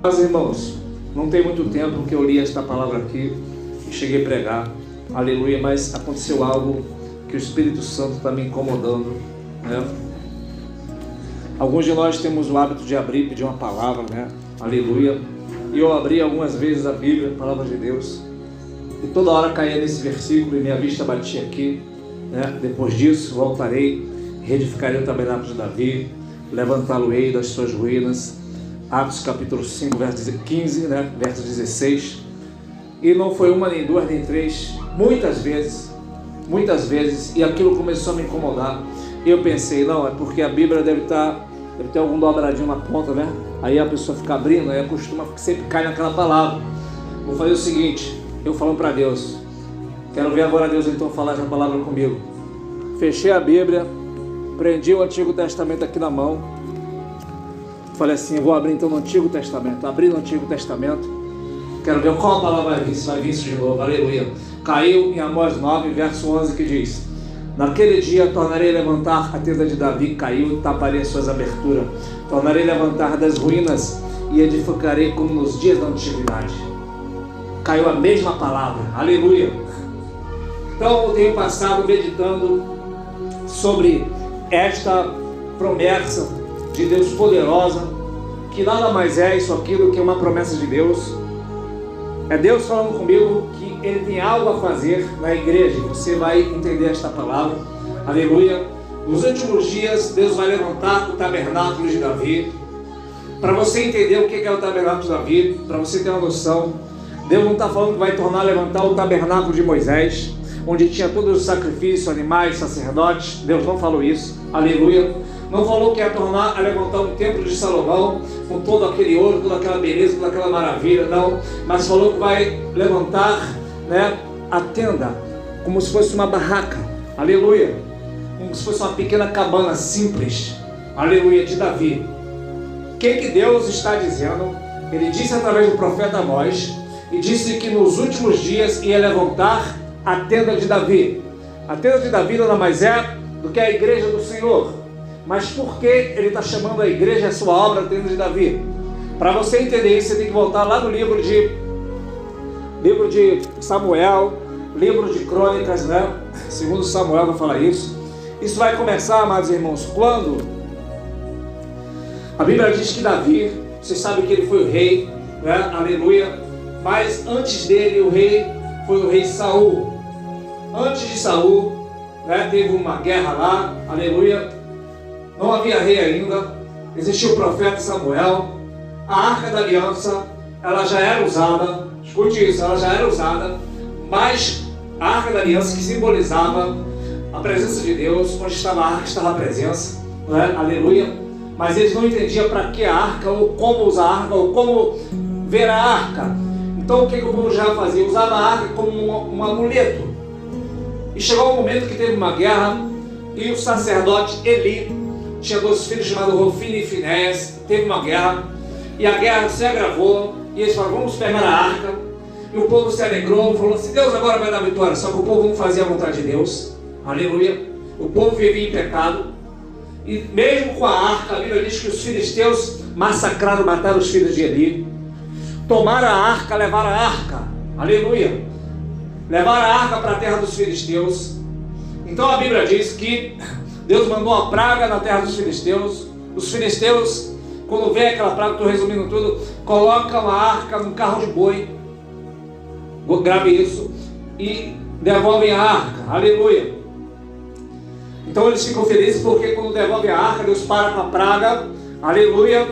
Meus irmãos, não tem muito tempo que eu li esta palavra aqui e cheguei a pregar, aleluia, mas aconteceu algo que o Espírito Santo está me incomodando, né? Alguns de nós temos o hábito de abrir e pedir uma palavra, né? Aleluia. E eu abri algumas vezes a Bíblia, a palavra de Deus, e toda hora caía nesse versículo e minha vista batia aqui, né? Depois disso voltarei, reedificarei o tabernáculo de Davi, levantá-lo-ei das suas ruínas. Atos capítulo 5, verso 15, né? Verso 16. E não foi uma, nem duas, nem três, muitas vezes, e aquilo começou a me incomodar. E eu pensei, não, é porque a Bíblia deve ter algum dobradinho na ponta, né? Aí a pessoa fica abrindo, aí acostuma, sempre cai naquela palavra. Vou fazer o seguinte, eu falando para Deus, quero ver agora Deus então falar essa palavra comigo. Fechei a Bíblia, prendi o Antigo Testamento aqui na mão. Falei assim, eu vou abrir então no Antigo Testamento. Abri no Antigo Testamento. Quero ver qual palavra vai vir, se vai vir isso de novo, aleluia. Caiu em Amós 9, verso 11, que diz: naquele dia tornarei a levantar a tenda de Davi, caiu, taparei as suas aberturas. Tornarei a levantar das ruínas e edificarei como nos dias da antiguidade. Caiu a mesma palavra, aleluia. Então eu tenho passado meditando sobre esta promessa de Deus poderosa, que nada mais é isso aquilo que uma promessa de Deus. É Deus falando comigo que Ele tem algo a fazer na igreja. Você vai entender esta palavra, aleluia. Nos últimos dias Deus vai levantar o tabernáculo de Davi. Para você entender o que é o tabernáculo de Davi, para você ter uma noção, Deus não está falando que vai tornar a levantar o tabernáculo de Moisés, onde tinha todos os sacrifícios, animais, sacerdotes. Deus não falou isso, aleluia. Não falou que ia tornar a levantar um templo de Salomão com todo aquele ouro, toda aquela beleza, toda aquela maravilha, não. Mas falou que vai levantar, né, a tenda como se fosse uma barraca, aleluia. Como se fosse uma pequena cabana simples, aleluia, de Davi. O que Deus está dizendo? Ele disse através do profeta Amós, e disse que nos últimos dias ia levantar a tenda de Davi. A tenda de Davi nada mais é do que a igreja do Senhor. Mas por que ele está chamando a igreja, a sua obra, a tenda de Davi? Para você entender isso, você tem que voltar lá no livro de Samuel, livro de Crônicas, né? Segundo Samuel vai falar isso. Isso vai começar, amados irmãos, quando a Bíblia diz que Davi, vocês sabem que ele foi o rei, né? Aleluia. Mas antes dele o rei foi o rei Saul. Antes de Saul, né, teve uma guerra lá, aleluia. Não havia rei ainda, existia o profeta Samuel. A arca da aliança, ela já era usada, escute isso, ela já era usada, mas a arca da aliança que simbolizava a presença de Deus, onde estava a arca, estava a presença, não é? Aleluia. Mas eles não entendiam para que a arca, ou como usar a arca, ou como ver a arca. Então o que o povo já fazia? Usava a arca como um amuleto. E chegou um momento que teve uma guerra, e o sacerdote Eli tinha dois filhos chamados Hofni e Finés. Teve uma guerra, e a guerra se agravou, e eles falaram, vamos pegar a arca. E o povo se alegrou, falou assim, Deus agora vai dar vitória. Só que o povo não fazia a vontade de Deus, aleluia. O povo vivia em pecado, e mesmo com a arca, a Bíblia diz que os filisteus massacraram, mataram os filhos de Eli. Tomaram a arca, levaram a arca, aleluia. Levaram a arca para a terra dos filisteus. Então a Bíblia diz que Deus mandou uma praga na terra dos filisteus. Os filisteus, quando vê aquela praga, estou resumindo tudo, colocam a arca num carro de boi, grave isso, e devolvem a arca, aleluia. Então eles ficam felizes porque quando devolvem a arca, Deus para com a praga, aleluia.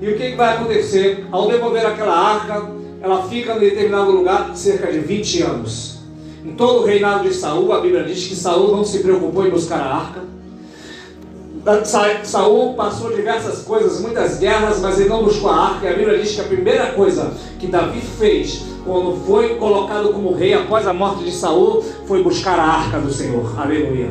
E o que vai acontecer? Ao devolver aquela arca, ela fica em determinado lugar cerca de 20 anos. Em todo o reinado de Saul, a Bíblia diz que Saul não se preocupou em buscar a arca. Saul passou diversas coisas, muitas guerras, mas ele não buscou a arca. E a Bíblia diz que a primeira coisa que Davi fez quando foi colocado como rei após a morte de Saul foi buscar a arca do Senhor, aleluia.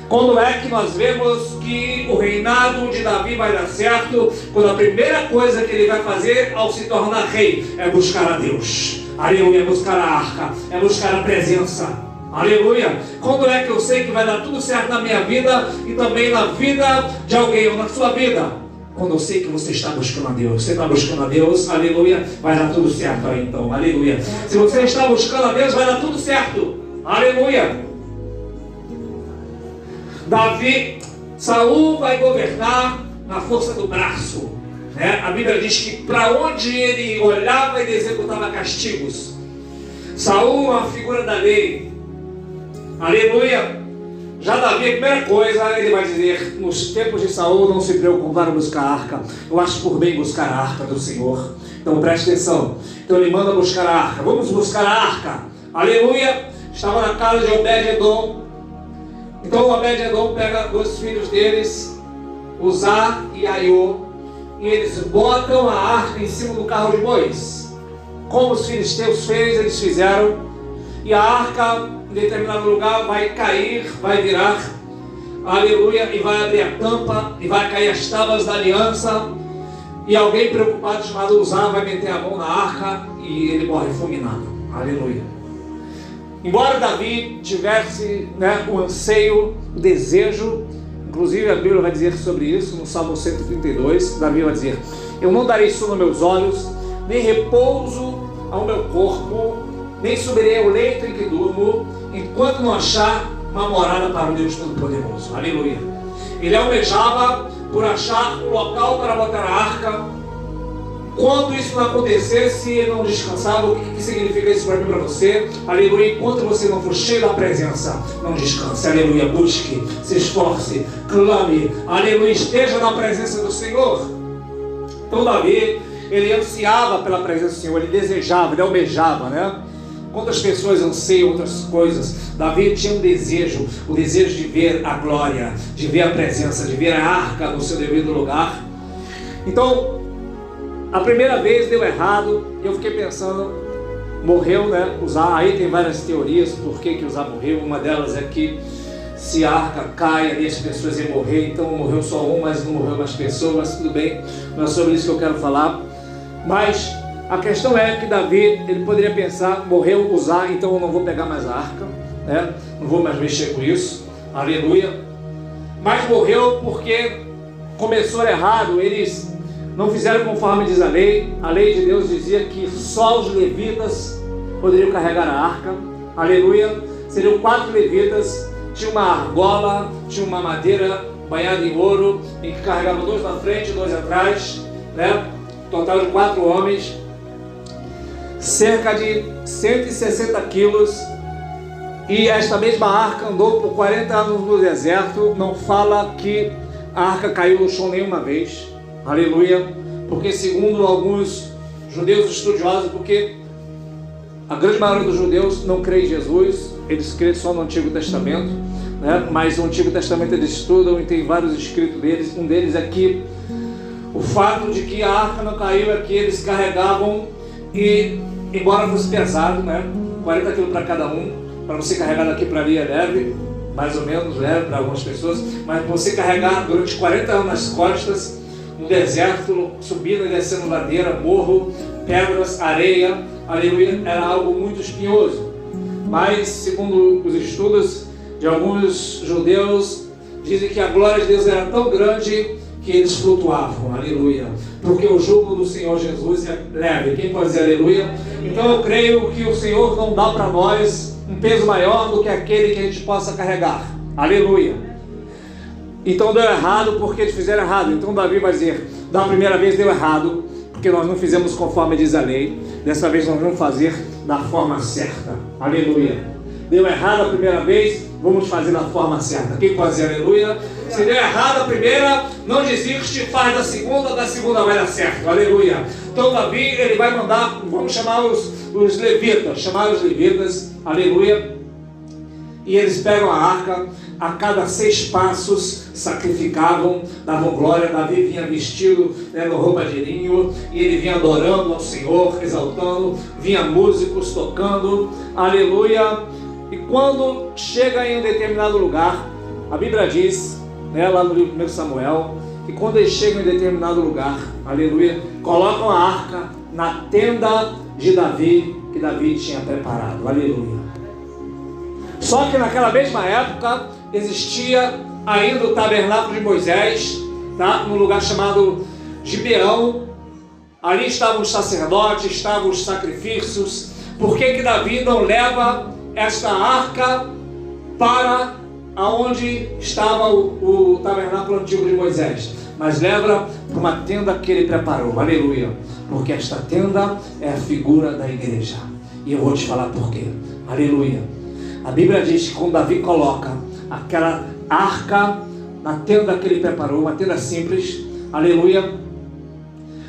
Quando é que nós vemos que o reinado de Davi vai dar certo? Quando a primeira coisa que ele vai fazer ao se tornar rei é buscar a Deus, aleluia, é buscar a arca, é buscar a presença, aleluia. Quando é que eu sei que vai dar tudo certo na minha vida e também na vida de alguém ou na sua vida? quando eu sei que você está buscando a Deus. Você está buscando a Deus, aleluia, vai dar tudo certo aí então, aleluia. Se você está buscando a Deus, vai dar tudo certo, aleluia. Saul vai governar na força do braço, né? A Bíblia diz que para onde ele olhava, ele executava castigos. Saul é uma figura da lei, aleluia. Já Davi, a primeira coisa, ele vai dizer: nos tempos de Saul não se preocuparam em buscar a arca, eu acho por bem buscar a arca do Senhor. Então preste atenção. Então ele manda buscar a arca, vamos buscar a arca, aleluia. Estava na casa de Obed-Edom. Então Obed-Edom pega 2 filhos deles, Uzá e Aiô, e eles botam a arca em cima do carro de bois, como os filisteus fez, eles fizeram, e a arca em determinado lugar vai cair, vai virar, aleluia, e vai abrir a tampa, e vai cair as tábuas da aliança, e alguém preocupado chamado Uzá vai meter a mão na arca, e ele morre fulminado, aleluia. Embora Davi tivesse, o anseio, o desejo, inclusive a Bíblia vai dizer sobre isso no Salmo 132, Davi vai dizer: eu não darei sono aos meus olhos, nem repouso ao meu corpo, nem subirei ao leito em que durmo, enquanto não achar uma morada para o Deus Todo-Poderoso. Aleluia. Ele almejava por achar um local para botar a arca. Quando isso não acontecesse, ele não descansava. O que significa isso para mim e para você? Aleluia. Enquanto você não for cheio da presença, não descanse. Aleluia. Busque, se esforce, clame. Aleluia. Esteja na presença do Senhor. Então Davi, ele ansiava pela presença do Senhor. Ele desejava, ele almejava, né? Quantas pessoas anseiam outras coisas? Davi tinha um desejo, o desejo de ver a glória, de ver a presença, de ver a arca no seu devido lugar. Então, a primeira vez deu errado, e eu fiquei pensando, morreu, Uzá. Aí tem várias teorias por que Uzá morreu. Uma delas é que se a arca cai, ali as pessoas iam morrer, então morreu só um, mas não morreu mais pessoas, tudo bem, não é sobre isso que eu quero falar. Mas a questão é que Davi, ele poderia pensar: morreu Uzá, então eu não vou pegar mais a arca, não vou mais mexer com isso, aleluia. Mas morreu porque começou errado, eles não fizeram conforme diz a lei de Deus dizia que só os levitas poderiam carregar a arca, aleluia. Seriam 4 levitas, tinha uma argola, tinha uma madeira banhada em ouro, em que carregavam 2 na frente e 2 atrás, total de 4 homens, cerca de 160 quilos, e esta mesma arca andou por 40 anos no deserto. Não fala que a arca caiu no chão nenhuma vez, aleluia, porque segundo alguns judeus estudiosos, porque a grande maioria dos judeus não crê em Jesus, eles creem só no Antigo Testamento, mas o Antigo Testamento eles estudam e tem vários escritos deles. Um deles é que o fato de que a arca não caiu é que eles carregavam, e embora fosse pesado, 40 quilos para cada um, para você carregar daqui para ali é leve, mais ou menos leve para algumas pessoas, mas você carregar durante 40 anos nas costas, no deserto, subindo e descendo ladeira, morro, pedras, areia, aleluia, era algo muito espinhoso. Mas segundo os estudos de alguns judeus, dizem que a glória de Deus era tão grande que eles flutuavam, aleluia, porque o jugo do Senhor Jesus é leve. Quem pode dizer aleluia? Então eu creio que o Senhor não dá para nós um peso maior do que aquele que a gente possa carregar, aleluia. Então deu errado porque eles fizeram errado. Então Davi vai dizer: da primeira vez deu errado porque nós não fizemos conforme diz a lei, dessa vez nós vamos fazer da forma certa, aleluia. Deu errado a primeira vez, vamos fazer da forma certa. Quem pode dizer aleluia? Se deu errado a primeira, não desiste, faz da segunda vai dar certo, aleluia. Então Davi, ele vai mandar, vamos chamar os levitas, aleluia, e eles pegam a arca, a cada 6 passos sacrificavam, davam glória. Davi vinha vestido com roupa de linho, e ele vinha adorando ao Senhor, exaltando, vinha músicos tocando, aleluia. E quando chega em um determinado lugar, a Bíblia diz, lá no livro 1 Samuel, que quando eles chegam em determinado lugar, aleluia, colocam a arca na tenda de Davi, que Davi tinha preparado, aleluia. Só que naquela mesma época existia ainda o tabernáculo de Moisés, no lugar chamado Gibeão, ali estavam os sacerdotes, estavam os sacrifícios. Por que Davi não leva esta arca para aonde estava o tabernáculo antigo de Moisés, mas leva para uma tenda que ele preparou? Aleluia. Porque esta tenda é a figura da igreja. E eu vou te falar por quê. Aleluia. A Bíblia diz que quando Davi coloca aquela arca na tenda que ele preparou, uma tenda simples, aleluia,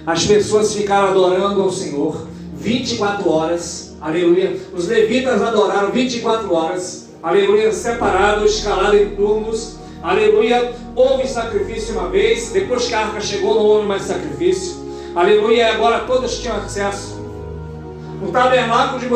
as pessoas ficaram adorando ao Senhor 24 horas, aleluia. Os levitas adoraram 24 horas, aleluia, separados, escalados em turnos, aleluia. Houve sacrifício uma vez, depois que a arca chegou não houve mais sacrifício, aleluia. E agora todos tinham acesso. No tabernáculo de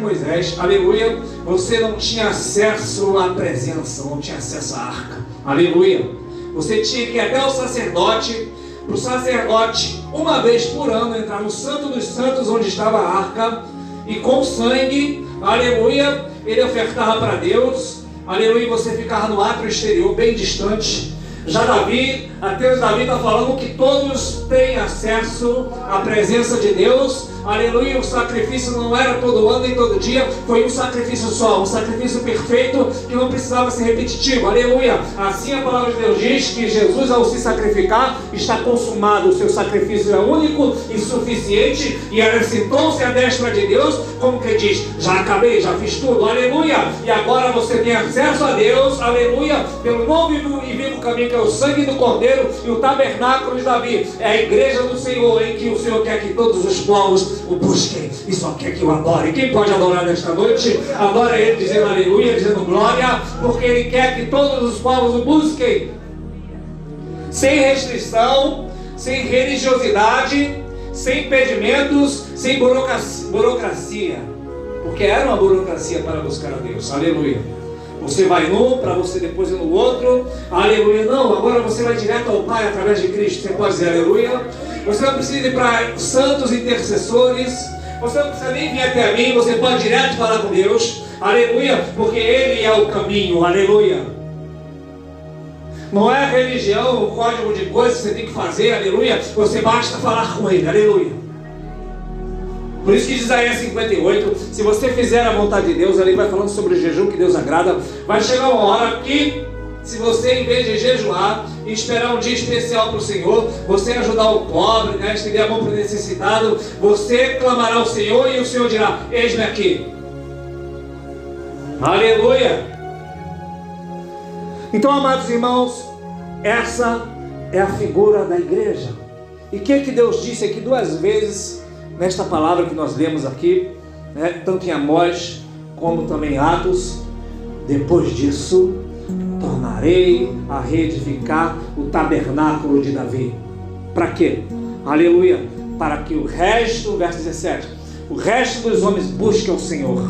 Moisés, aleluia, você não tinha acesso à presença, não tinha acesso à arca, aleluia. Você tinha que ir até o sacerdote, para o sacerdote, uma vez por ano, entrar no Santo dos Santos, onde estava a arca, e com sangue, aleluia, ele ofertava para Deus, aleluia, e você ficava no átrio exterior, bem distante. Já Davi, até Davi está falando que todos têm acesso à presença de Deus, aleluia. O sacrifício não era todo ano nem todo dia, foi um sacrifício só, um sacrifício perfeito que não precisava ser repetitivo, aleluia. Assim a palavra de Deus diz que Jesus, ao se sacrificar, está consumado. O seu sacrifício é único e suficiente, e ele sentou-se à destra de Deus, como que diz: já acabei, já fiz tudo, aleluia. E agora você tem acesso a Deus, aleluia, pelo novo e vivo caminho que é o sangue do Cordeiro. E o tabernáculo de Davi é a igreja do Senhor, em que o Senhor quer que todos os povos o busquem e só quer que o adore. Quem pode adorar nesta noite? Adora ele dizendo aleluia, dizendo glória, porque ele quer que todos os povos o busquem, sem restrição, sem religiosidade, sem impedimentos, sem burocracia, porque era uma burocracia para buscar a Deus, aleluia. Você vai num, para você depois ir no outro, aleluia. Não, agora você vai direto ao Pai através de Cristo. Você pode dizer aleluia. Você não precisa ir para santos intercessores, você não precisa nem vir até a mim, você pode direto falar com Deus, aleluia, porque Ele é o caminho, aleluia. Não é religião, o código de coisas que você tem que fazer, aleluia. Você basta falar com Ele, aleluia. Por isso que diz Isaías 58, se você fizer a vontade de Deus, ali vai falando sobre o jejum que Deus agrada, vai chegar uma hora que, se você, em vez de jejuar e esperar um dia especial para o Senhor, você ajudar o pobre, né, estender a mão para o necessitado, você clamará ao Senhor e o Senhor dirá: eis-me aqui. Aleluia. Então, amados irmãos, essa é a figura da igreja. E o que Deus disse aqui 2 vezes nesta palavra que nós lemos aqui, né, tanto em Amós como também em Atos? Depois disso, tornarei a reedificar o tabernáculo de Davi. Para quê? Aleluia. Para que o resto, verso 17, o resto dos homens busquem o Senhor,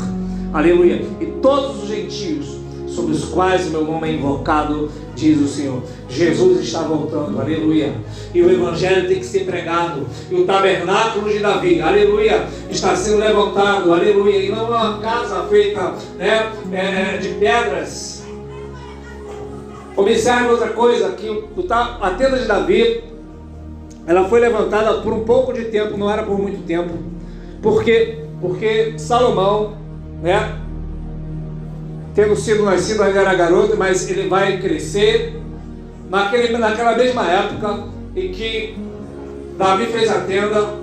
aleluia, e todos os gentios sobre os quais o meu nome é invocado, diz o Senhor. Jesus está voltando, aleluia, e o evangelho tem que ser pregado, e o tabernáculo de Davi, aleluia, está sendo levantado, aleluia, e não é uma casa feita, né, de pedras. Observe outra coisa, que a tenda de Davi, ela foi levantada por um pouco de tempo, não era por muito tempo, porque Salomão, né, tendo sido nascido, ainda era garoto, mas ele vai crescer naquela mesma época em que Davi fez a tenda.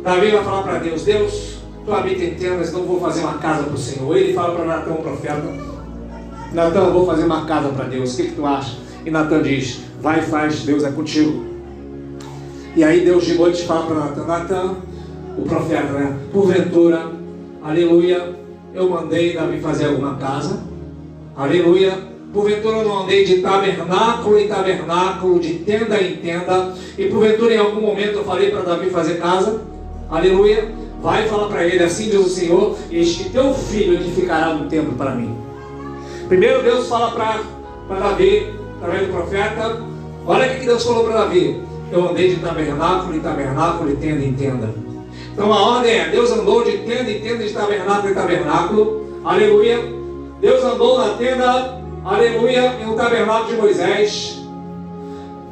Davi vai falar para Deus: Deus, tu habita em tendas, não vou fazer uma casa para o Senhor. Ele fala para Natã, o profeta: Natã, eu vou fazer uma casa para Deus, o que tu acha? E Natã diz: vai e faz, Deus é contigo. E aí Deus de noite fala para Natã: Natã, o profeta, né, porventura, aleluia, eu mandei Davi fazer alguma casa, aleluia, porventura eu não andei de tabernáculo em tabernáculo, de tenda em tenda, e porventura em algum momento eu falei para Davi fazer casa, aleluia. Vai falar para ele: assim diz o Senhor, eis que teu filho edificará um templo para mim. Primeiro Deus fala para Davi, através do profeta, olha o que Deus falou para Davi: eu andei de tabernáculo em tabernáculo e tenda em tenda. Então a ordem é: Deus andou de tenda em tenda, de tabernáculo em tabernáculo, aleluia. Deus andou na tenda, aleluia, e no tabernáculo de Moisés.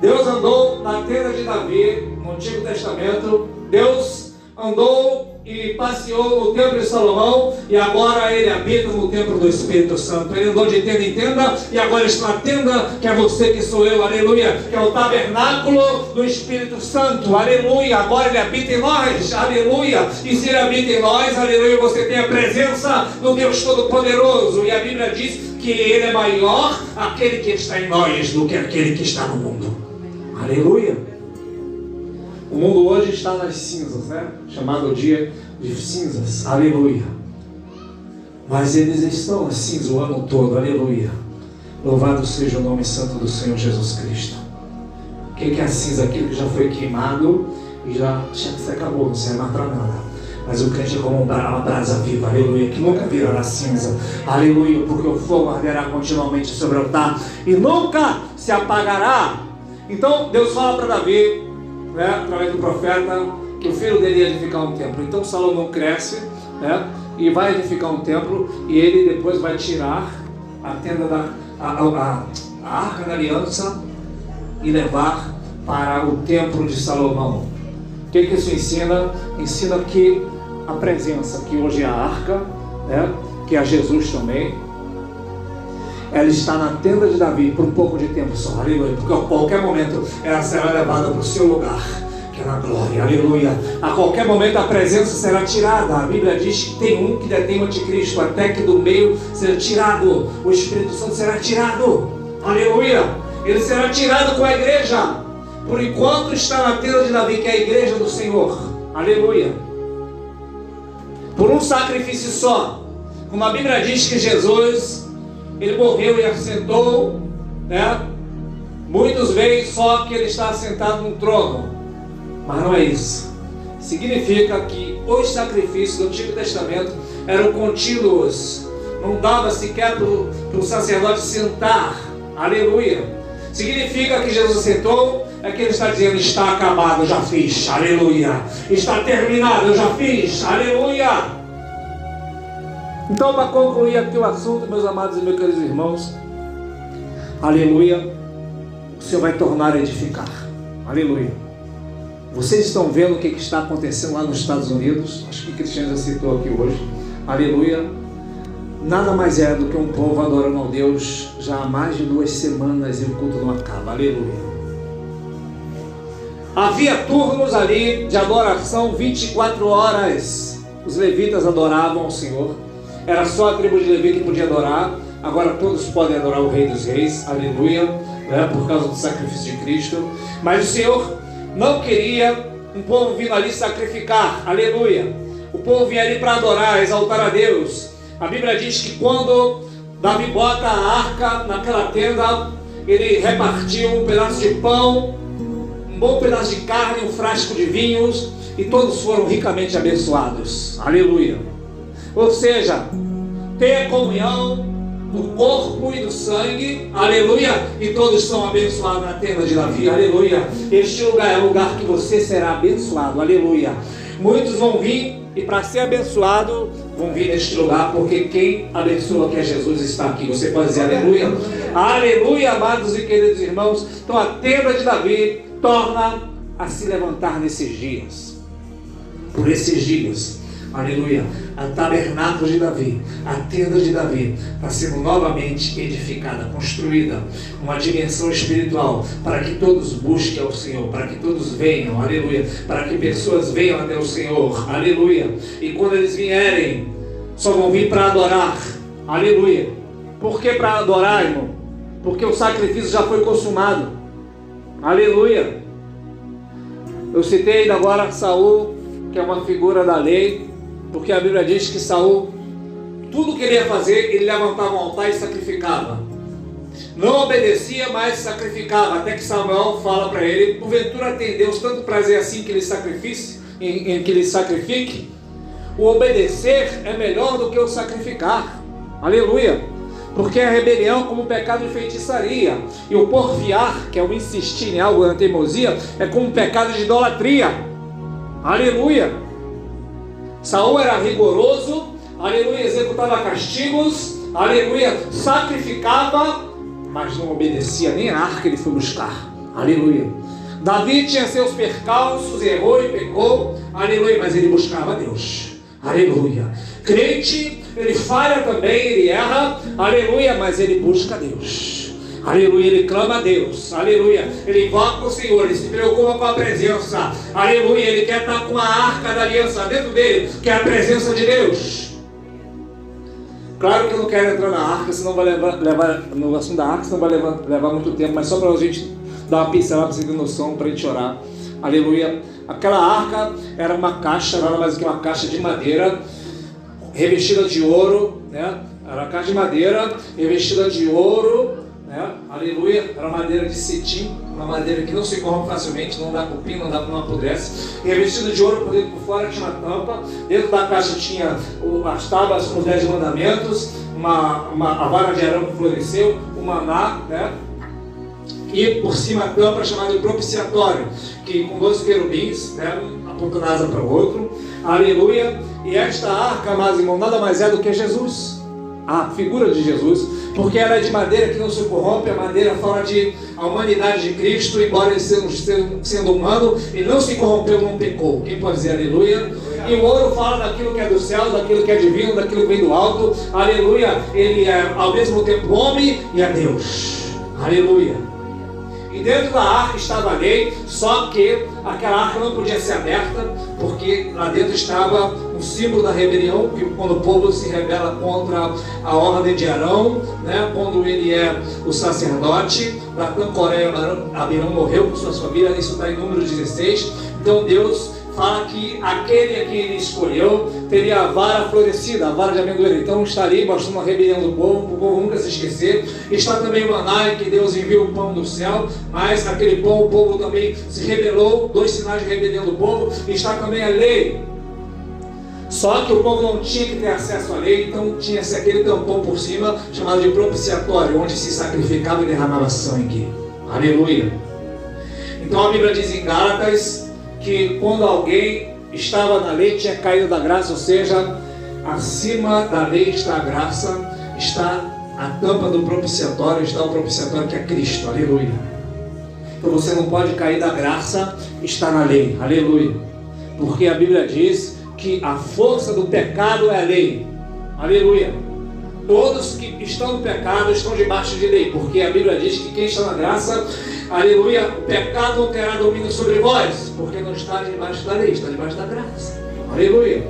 Deus andou na tenda de Davi, no Antigo Testamento. Deus andou e passeou no templo de Salomão, e agora ele habita no templo do Espírito Santo. Ele andou de tenda em tenda, e agora está na tenda que é você, que sou eu, aleluia, que é o tabernáculo do Espírito Santo, aleluia. Agora ele habita em nós, aleluia. E se ele habita em nós, aleluia, você tem a presença do Deus Todo-Poderoso. E a Bíblia diz que ele é maior aquele que está em nós do que aquele que está no mundo, aleluia. O mundo hoje está nas cinzas, né? Chamado dia de cinzas, aleluia. Mas eles estão nas cinzas o ano todo, aleluia. Louvado seja o nome santo do Senhor Jesus Cristo. O que é a cinza? Aquilo que já foi queimado e já se acabou, não serve mais para nada. Mas o crente é como uma brasa viva, aleluia, que nunca virará cinza, aleluia, porque o fogo arderá continuamente sobre o altar e nunca se apagará. Então Deus fala para Davi, né, através do profeta, que o filho dele ia edificar um templo. Então Salomão cresce, né, e vai edificar um templo, e ele depois vai tirar a tenda a arca da aliança e levar para o templo de Salomão. O que isso ensina? Ensina que a presença, que hoje é a arca, né, que é Jesus também, ela está na tenda de Davi por um pouco de tempo só, aleluia, porque a qualquer momento ela será levada para o seu lugar, que é na glória, aleluia. A qualquer momento a presença será tirada. A Bíblia diz que tem um que detém o anticristo, até que do meio será tirado, o Espírito Santo será tirado, aleluia. Ele será tirado com a igreja, por enquanto está na tenda de Davi, que é a igreja do Senhor, aleluia, por um sacrifício só. Como a Bíblia diz que Jesus, ele morreu e assentou, né? Muitos veem só que ele está assentado num trono, mas não é isso. Significa que os sacrifícios do Antigo Testamento eram contínuos, não dava sequer para o sacerdote sentar, aleluia. Significa que Jesus sentou, é que ele está dizendo: está acabado, eu já fiz, aleluia. Está terminado, eu já fiz, aleluia. Então, para concluir aqui o assunto, meus amados e meus queridos irmãos, aleluia, o Senhor vai tornar a edificar, aleluia. Vocês estão vendo o que está acontecendo lá nos Estados Unidos? Acho que o Cristiano já citou aqui hoje, aleluia. Nada mais é do que um povo adorando ao Deus já há mais de 2 semanas e o culto não acaba, aleluia. Havia turnos ali de adoração 24 horas, os levitas adoravam ao Senhor. Era só a tribo de Levi que podia adorar. Agora todos podem adorar o Rei dos Reis, aleluia, né, por causa do sacrifício de Cristo. Mas o Senhor não queria um povo vindo ali sacrificar, aleluia. O povo vinha ali para adorar, exaltar a Deus. A Bíblia diz que quando Davi bota a arca naquela tenda, ele repartiu um pedaço de pão, um bom pedaço de carne, um frasco de vinhos, e todos foram ricamente abençoados, aleluia. Ou seja, ter comunhão do corpo e do sangue, aleluia, e todos são abençoados na tenda de Davi, aleluia. Este lugar é o lugar que você será abençoado, aleluia. Muitos vão vir, e para ser abençoado, vão vir neste lugar, porque quem abençoa, que é Jesus, está aqui. Você pode dizer aleluia? Aleluia, amados e queridos irmãos. Então a tenda de Davi torna a se levantar nesses dias, por esses dias, aleluia. A tabernáculo de Davi, a tenda de Davi, está sendo novamente edificada, construída, uma dimensão espiritual, para que todos busquem ao Senhor, para que todos venham, aleluia, para que pessoas venham até o Senhor, aleluia. E quando eles vierem, só vão vir para adorar, aleluia. Por que para adorar, irmão? Porque o sacrifício já foi consumado, aleluia. Eu citei ainda agora Saul, que é uma figura da lei, porque a Bíblia diz que Saul, tudo que ele ia fazer, ele levantava um altar e sacrificava. Não obedecia, mas sacrificava, até que Samuel fala para ele: porventura tem Deus tanto prazer assim que ele sacrifique? O obedecer é melhor do que o sacrificar, aleluia. Porque a rebelião é como um pecado de feitiçaria, e o porfiar, que é o insistir em algo na teimosia, é como um pecado de idolatria, aleluia. Saul era rigoroso, aleluia, executava castigos, aleluia, sacrificava, mas não obedecia nem a arca ele foi buscar, Aleluia. Davi tinha seus percalços, errou e pecou, aleluia, mas ele buscava Deus, aleluia. Crente, ele falha também, ele erra, aleluia, mas ele busca Deus, aleluia, ele clama a Deus, aleluia, ele invoca o Senhor, ele se preocupa com a presença, aleluia, ele quer estar com a arca da aliança dentro dele, que é a presença de Deus. Claro que eu não quero entrar na arca, senão vai levar no assunto da arca, senão vai levar muito tempo, mas só para a gente dar uma pincelada para você ter noção, para a gente orar. Aleluia. Aquela arca era uma caixa, nada mais do que uma caixa de madeira revestida de ouro, né? Era uma caixa de madeira revestida de ouro, né? Aleluia. Era madeira de cetim, uma madeira que não se corrompe facilmente, não dá cupim, não apodrece. Revestida de ouro por dentro e por fora, tinha uma tampa. Dentro da caixa tinha as tábuas com os 10 mandamentos, a vara de Arão que floresceu, o maná, né? E por cima a tampa chamada de propiciatório, que com 12 querubins, né, apontando a asa para o outro, aleluia. E esta arca, amados irmãos, nada mais é do que Jesus, a figura de Jesus, porque ela é de madeira que não se corrompe. A madeira fala de a humanidade de Cristo, embora ele sendo humano, ele não se corrompeu, não pecou. Quem pode dizer aleluia? E o ouro fala daquilo que é do céu, daquilo que é divino, daquilo que vem do alto, aleluia. Ele é ao mesmo tempo homem e é Deus, aleluia. E dentro da arca estava a lei, só que aquela arca não podia ser aberta, porque lá dentro estava um símbolo da rebelião, que quando o povo se rebela contra a ordem de Arão, né, quando ele é o sacerdote, Datã, Coré e Abirão morreu com suas famílias, isso está em Números 16. Então Deus fala que aquele a quem ele escolheu teria a vara florescida, a vara de amendoeira. Então está ali mostrando a rebelião do povo, para o povo nunca se esquecer. Está também o maná, em que Deus envia o pão do céu, mas aquele pão o povo também se rebelou, 2 sinais de rebelião do povo. Está também a lei, só que o povo não tinha que ter acesso à lei, então tinha-se aquele tampão por cima, chamado de propiciatório, onde se sacrificava e derramava sangue, aleluia. Então a Bíblia diz em Gálatas que quando alguém estava na lei tinha caído da graça, ou seja, acima da lei está a graça, está a tampa do propiciatório, está o propiciatório que é Cristo, aleluia. Então você não pode cair da graça, está na lei, aleluia, porque a Bíblia diz que a força do pecado é a lei, aleluia. Todos que estão no pecado estão debaixo de lei, porque a Bíblia diz que quem está na graça, aleluia, o pecado não terá domínio sobre vós, porque não está debaixo da lei, está debaixo da graça, aleluia.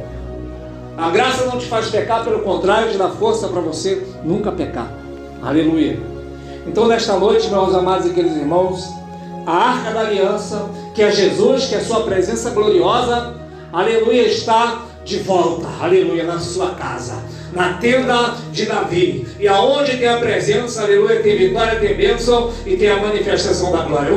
A graça não te faz pecar, pelo contrário, te dá força para você nunca pecar, aleluia. Então nesta noite, meus amados e queridos irmãos, a arca da aliança, que é Jesus, que é sua presença gloriosa, aleluia, está de volta, aleluia, na sua casa, na tenda de Davi. E aonde tem a presença, aleluia, tem vitória, tem bênção e tem a manifestação da glória.